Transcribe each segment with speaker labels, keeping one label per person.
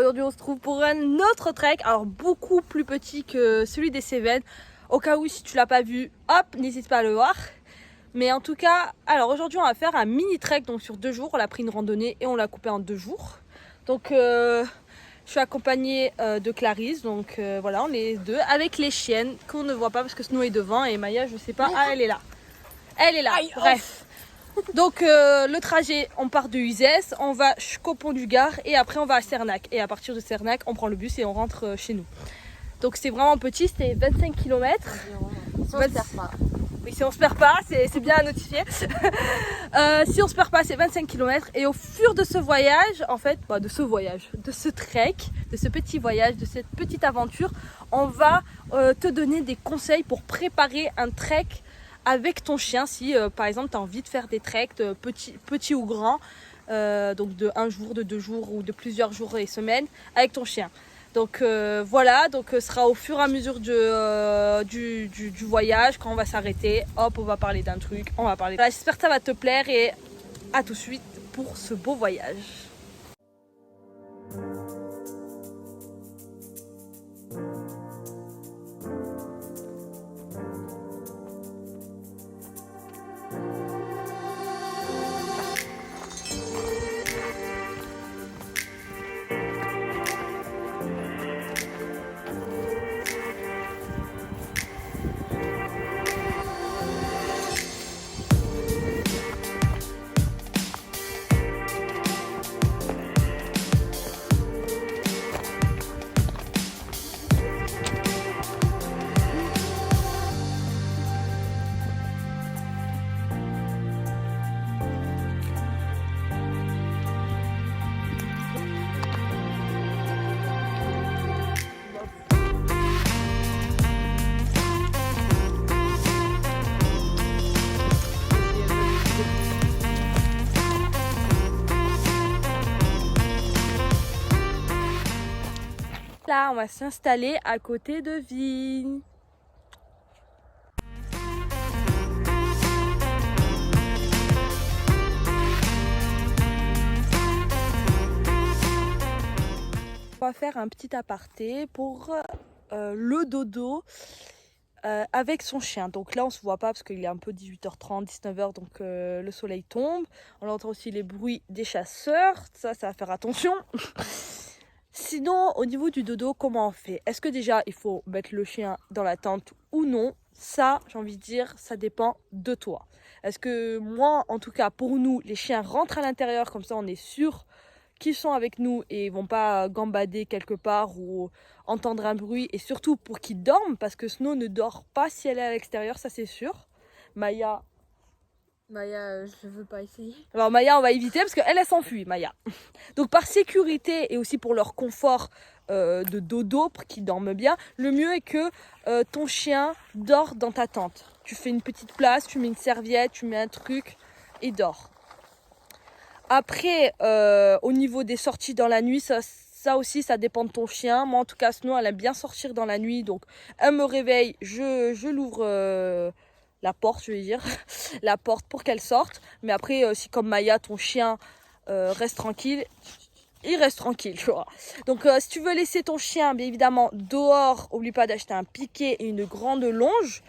Speaker 1: aujourd'hui on se trouve pour un autre trek, alors beaucoup plus petit que celui des Cévennes. Au cas où si tu l'as pas vu, hop, n'hésite pas à le voir. Mais en tout cas, alors aujourd'hui on va faire un mini trek donc sur 2 jours. On a pris une randonnée et on l'a coupé en 2 jours. Donc je suis accompagnée de Clarisse, donc voilà, on est deux avec les chiennes qu'on ne voit pas parce que Snow est devant et Maya je sais pas, ah elle est là. Elle est là, bref. Donc le trajet, on part de Uzès, on va jusqu'au pont du Gard et après on va à Cernac. Et à partir de Cernac, on prend le bus et on rentre chez nous. Donc c'est vraiment petit, c'était 25 km.
Speaker 2: Si on se perd pas.
Speaker 1: Oui, si on se perd pas, c'est bien à notifier. Si on se perd pas, c'est 25 km. Et au fur de ce voyage, en fait, de ce trek, de ce petit voyage, de cette petite aventure, on va te donner des conseils pour préparer un trek avec ton chien. Si par exemple tu as envie de faire des treks petits ou grands, donc de 1 jour, de 2 jours ou de plusieurs jours et semaines avec ton chien. Donc voilà, donc ce sera au fur et à mesure du voyage, quand on va s'arrêter, hop, on va parler d'un truc, on va parler. Voilà, j'espère que ça va te plaire et à tout de suite pour ce beau voyage. Là, on va s'installer à côté de Vigne. On va faire un petit aparté pour le dodo avec son chien. Donc là, on se voit pas parce qu'il est un peu 18h30, 19h, donc le soleil tombe. On entend aussi les bruits des chasseurs. Ça va faire attention. Sinon, au niveau du dodo, comment on fait? Est-ce que déjà, il faut mettre le chien dans la tente ou non? Ça, j'ai envie de dire, ça dépend de toi. Est-ce que moi, en tout cas, pour nous, les chiens rentrent à l'intérieur, comme ça, on est sûr qu'ils sont avec nous et ils vont pas gambader quelque part ou entendre un bruit. Et surtout pour qu'ils dorment, parce que Snow ne dort pas si elle est à l'extérieur, ça c'est sûr. Maya,
Speaker 2: je veux pas essayer.
Speaker 1: alors Maya, on va éviter parce qu'elle s'enfuit, Maya. Donc par sécurité et aussi pour leur confort de dodo, pour qu'ils dorment bien, le mieux est que ton chien dort dans ta tente. Tu fais une petite place, tu mets une serviette, tu mets un truc et dort. Après, au niveau des sorties dans la nuit, ça aussi, ça dépend de ton chien. Moi, en tout cas, Snow, elle aime bien sortir dans la nuit. Donc, elle me réveille, je l'ouvre la porte, je vais dire, la porte pour qu'elle sorte. Mais après, si comme Maya, ton chien reste tranquille, il reste tranquille, tu vois. Donc, si tu veux laisser ton chien, bien évidemment, dehors, n'oublie pas d'acheter un piquet et une grande longe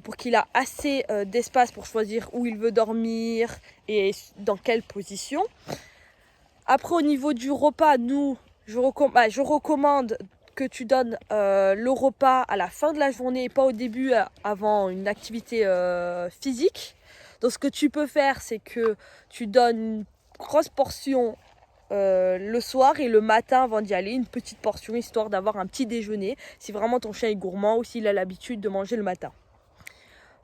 Speaker 1: pour qu'il a assez d'espace pour choisir où il veut dormir et dans quelle position. Après, au niveau du repas, je recommande que tu donnes le repas à la fin de la journée et pas au début avant une activité physique. Donc ce que tu peux faire, c'est que tu donnes une grosse portion le soir et le matin avant d'y aller, une petite portion histoire d'avoir un petit déjeuner si vraiment ton chien est gourmand ou s'il a l'habitude de manger le matin.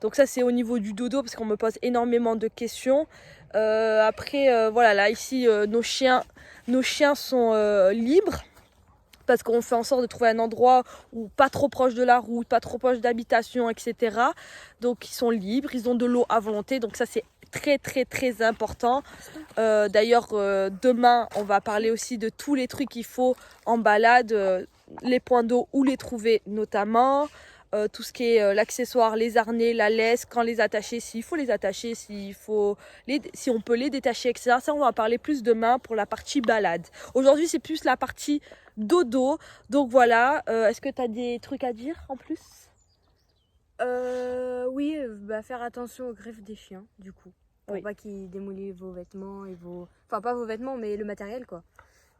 Speaker 1: Donc ça c'est au niveau du dodo parce qu'on me pose énormément de questions. Après voilà, là ici nos chiens sont libres parce qu'on fait en sorte de trouver un endroit où pas trop proche de la route, pas trop proche d'habitation, etc. Donc ils sont libres, ils ont de l'eau à volonté, donc ça c'est très très très important. D'ailleurs demain on va parler aussi de tous les trucs qu'il faut en balade, les points d'eau, où les trouver notamment. tout ce qui est l'accessoire, les harnais, la laisse, quand les attacher, s'il faut les attacher, si on peut les détacher, etc. Ça, on va en parler plus demain pour la partie balade. Aujourd'hui, c'est plus la partie dodo. Donc voilà, est-ce que tu as des trucs à dire en plus?
Speaker 2: Oui, faire attention aux griffes des chiens, du coup. Pour
Speaker 1: Oui.
Speaker 2: pas qu'ils démolissent vos vêtements et Enfin, pas vos vêtements, mais le matériel, quoi.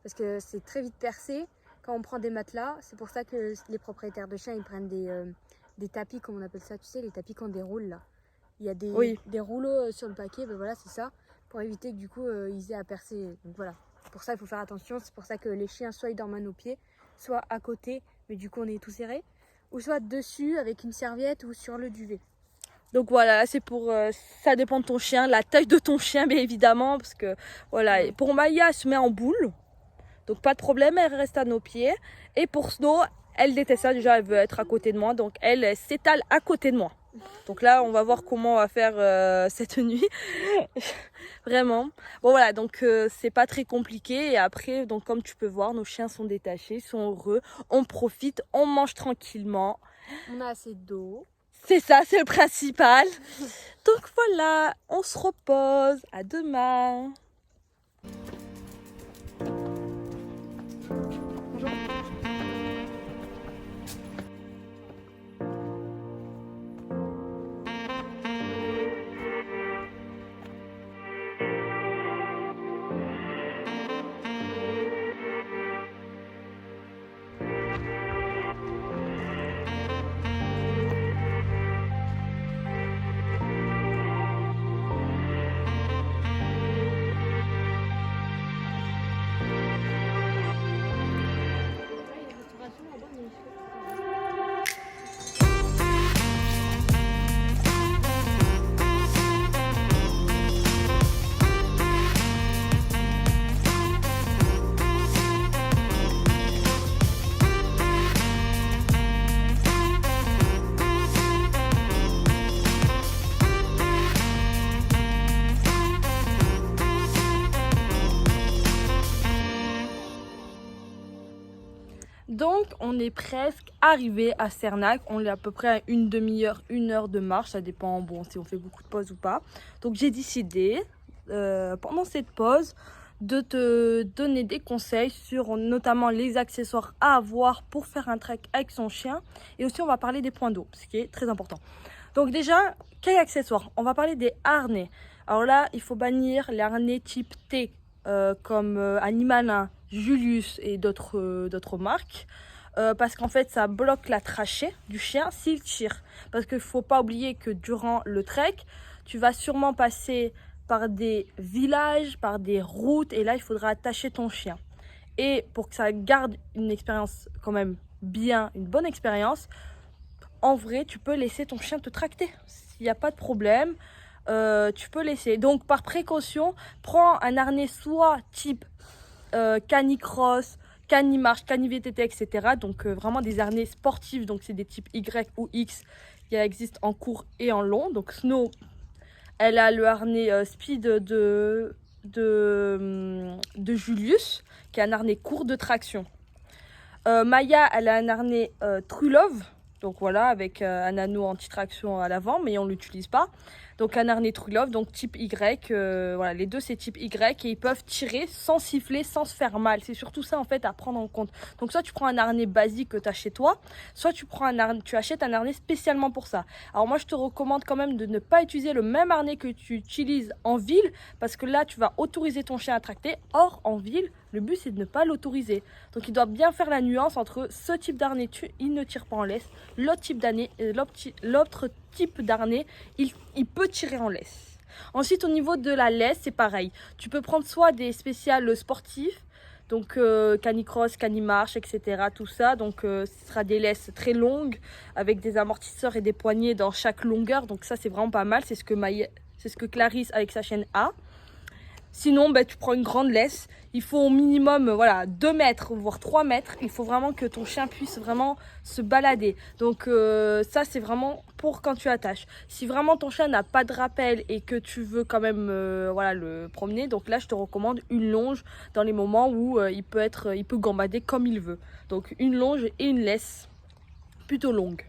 Speaker 2: Parce que c'est très vite percé quand on prend des matelas. C'est pour ça que les propriétaires de chiens, ils prennent des tapis, comme on appelle ça, tu sais, les tapis qu'on déroule, là. Il y a des rouleaux sur le paquet, ben voilà, c'est ça. Pour éviter que, du coup, ils aient à percer. Donc voilà. Pour ça, il faut faire attention. C'est pour ça que les chiens, soit ils dorment à nos pieds, soit à côté, mais du coup, on est tout serré. Ou soit dessus avec une serviette ou sur le duvet.
Speaker 1: Donc voilà, c'est pour ça dépend de ton chien, la taille de ton chien bien évidemment, parce que voilà, pour Maya elle se met en boule, donc pas de problème, elle reste à nos pieds. Et pour Snow, elle déteste ça, déjà elle veut être à côté de moi, donc elle s'étale à côté de moi. Donc là on va voir comment on va faire cette nuit. Vraiment. Bon voilà, donc c'est pas très compliqué. Et après, donc comme tu peux voir, nos chiens sont détachés, sont heureux, on profite, on mange tranquillement.
Speaker 2: On a assez d'eau.
Speaker 1: C'est ça, c'est le principal. Donc voilà, on se repose. À demain. Donc on est presque arrivé à Cernac. On est à peu près à une demi-heure, 1 heure de marche. Ça dépend bon, si on fait beaucoup de pauses ou pas. Donc j'ai décidé pendant cette pause de te donner des conseils sur notamment les accessoires à avoir pour faire un trek avec son chien. Et aussi on va parler des points d'eau, ce qui est très important. Donc déjà, quel accessoire? On va parler des harnais. Alors là, il faut bannir les harnais type T comme Animalin, Julius et d'autres marques. Parce qu'en fait ça bloque la trachée du chien s'il tire. Parce qu'il ne faut pas oublier que durant le trek, tu vas sûrement passer par des villages, par des routes, et là il faudra attacher ton chien. Et pour que ça garde une expérience quand même bien, une bonne expérience, en vrai tu peux laisser ton chien te tracter. S'il n'y a pas de problème, tu peux laisser. Donc par précaution, prends un harnais soit type canicross, canimarche, canivtt, etc. Donc vraiment des harnais sportifs, donc c'est des types Y ou X qui existent en court et en long. Donc Snow, elle a le harnais speed de Julius, qui est un harnais court de traction. Maya, elle a un harnais True Love, donc voilà, avec un anneau anti-traction à l'avant, mais on ne l'utilise pas. Donc un harnais True Love, donc type Y, voilà, les deux c'est type Y et ils peuvent tirer sans siffler, sans se faire mal. C'est surtout ça en fait à prendre en compte. Donc soit tu prends un harnais basique que tu as chez toi, soit tu achètes un harnais spécialement pour ça. Alors moi je te recommande quand même de ne pas utiliser le même harnais que tu utilises en ville, parce que là tu vas autoriser ton chien à tracter. Or en ville, le but c'est de ne pas l'autoriser. Donc il doit bien faire la nuance entre ce type d'harnais, il ne tire pas en laisse, l'autre type d'harnais, il peut tirer en laisse. Ensuite au niveau de la laisse, c'est pareil. Tu peux prendre soit des spéciales sportifs, donc canicross, canimarche, etc. Tout ça, donc ce sera des laisses très longues avec des amortisseurs et des poignées dans chaque longueur. Donc ça c'est vraiment pas mal, c'est ce que Clarisse avec sa chienne a. Sinon, tu prends une grande laisse. Il faut au minimum 2 mètres, voire 3 mètres. Il faut vraiment que ton chien puisse vraiment se balader. Donc ça, c'est vraiment pour quand tu attaches. Si vraiment ton chien n'a pas de rappel et que tu veux quand même le promener, donc là, je te recommande une longe dans les moments où il peut gambader comme il veut. Donc une longe et une laisse plutôt longue.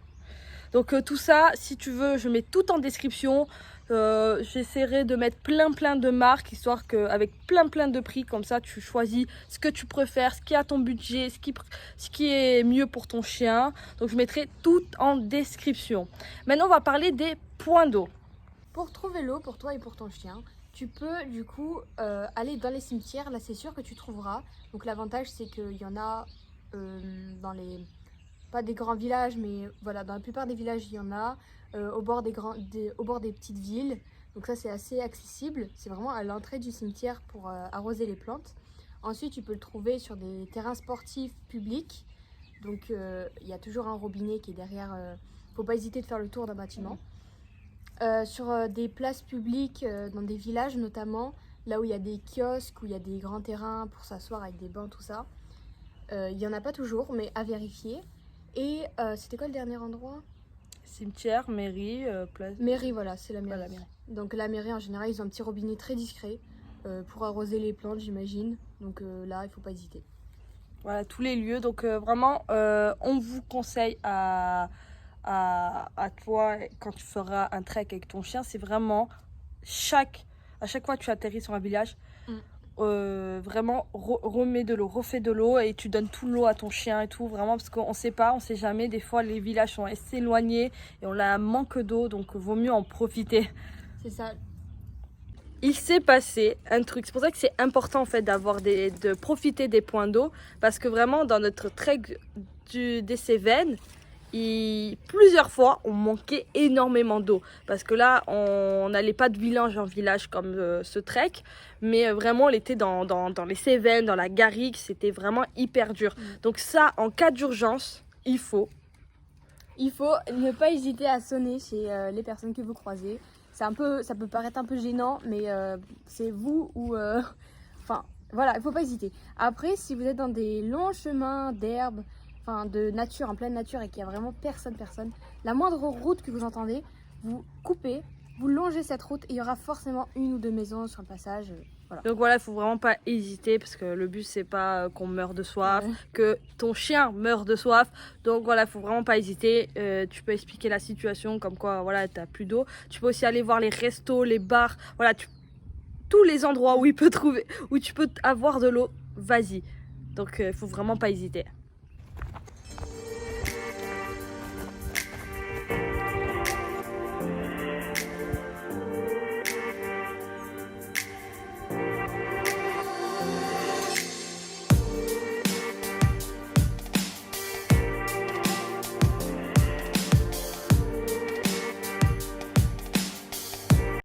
Speaker 1: Donc tout ça, si tu veux, je mets tout en description. J'essaierai de mettre plein de marques, histoire qu'avec plein de prix, comme ça tu choisis ce que tu préfères, ce qui est à ton budget, ce qui est mieux pour ton chien. Donc je mettrai tout en description. Maintenant on va parler des points d'eau.
Speaker 2: Pour trouver l'eau pour toi et pour ton chien, tu peux du coup aller dans les cimetières. Là, c'est sûr que tu trouveras. Donc l'avantage, c'est qu'il y en a dans les... pas des grands villages, mais voilà, dans la plupart des villages, il y en a. Au bord au bord des petites villes. Donc ça, c'est assez accessible. C'est vraiment à l'entrée du cimetière pour arroser les plantes. Ensuite, tu peux le trouver sur des terrains sportifs publics. Donc il y a toujours un robinet qui est derrière. Faut pas hésiter de faire le tour d'un bâtiment. Sur des places publiques, dans des villages notamment, là où il y a des kiosques, où il y a des grands terrains pour s'asseoir avec des bancs, tout ça. Il n'y en a pas toujours, mais à vérifier. Et c'était quoi le dernier endroit?
Speaker 1: Cimetière, mairie, place.
Speaker 2: Mairie, voilà, c'est la mairie.
Speaker 1: Voilà, mairie.
Speaker 2: Donc la mairie, en général, ils ont un petit robinet très discret pour arroser les plantes, j'imagine. Donc là, il faut pas hésiter.
Speaker 1: Voilà, tous les lieux. Donc vraiment, on vous conseille à toi, quand tu feras un trek avec ton chien, c'est vraiment à chaque fois que tu atterris sur un village, vraiment remets de l'eau, refais de l'eau et tu donnes tout l'eau à ton chien et tout, vraiment, parce qu'on sait pas, on sait jamais, des fois les villages sont assez éloignés et on a un manque d'eau, donc vaut mieux en profiter.
Speaker 2: C'est ça.
Speaker 1: Il s'est passé un truc, c'est pour ça que c'est important en fait de profiter des points d'eau, parce que vraiment dans notre trek des Cévennes, plusieurs fois on manquait énormément d'eau, parce que là on n'allait pas de village en village comme ce trek, mais vraiment on était dans les Cévennes, dans la garrigue, c'était vraiment hyper dur. Donc ça, en cas d'urgence, il faut
Speaker 2: ne pas hésiter à sonner chez les personnes que vous croisez. Ça peut paraître un peu gênant, mais c'est vous ou... Enfin, voilà, il ne faut pas hésiter. Après, si vous êtes dans des longs chemins d'herbe, enfin de nature, en pleine nature, et qu'il n'y a vraiment personne, la moindre route que vous entendez, vous coupez, vous longez cette route, et il y aura forcément une ou deux maisons sur le passage. Voilà.
Speaker 1: Donc voilà, il faut vraiment pas hésiter, parce que le but c'est pas qu'on meure de soif, que ton chien meure de soif. Donc voilà, il faut vraiment pas hésiter. Tu peux expliquer la situation, comme quoi voilà, t'as plus d'eau. Tu peux aussi aller voir les restos, les bars, voilà, tous les endroits où tu peux avoir de l'eau, vas-y. Donc il faut vraiment pas hésiter.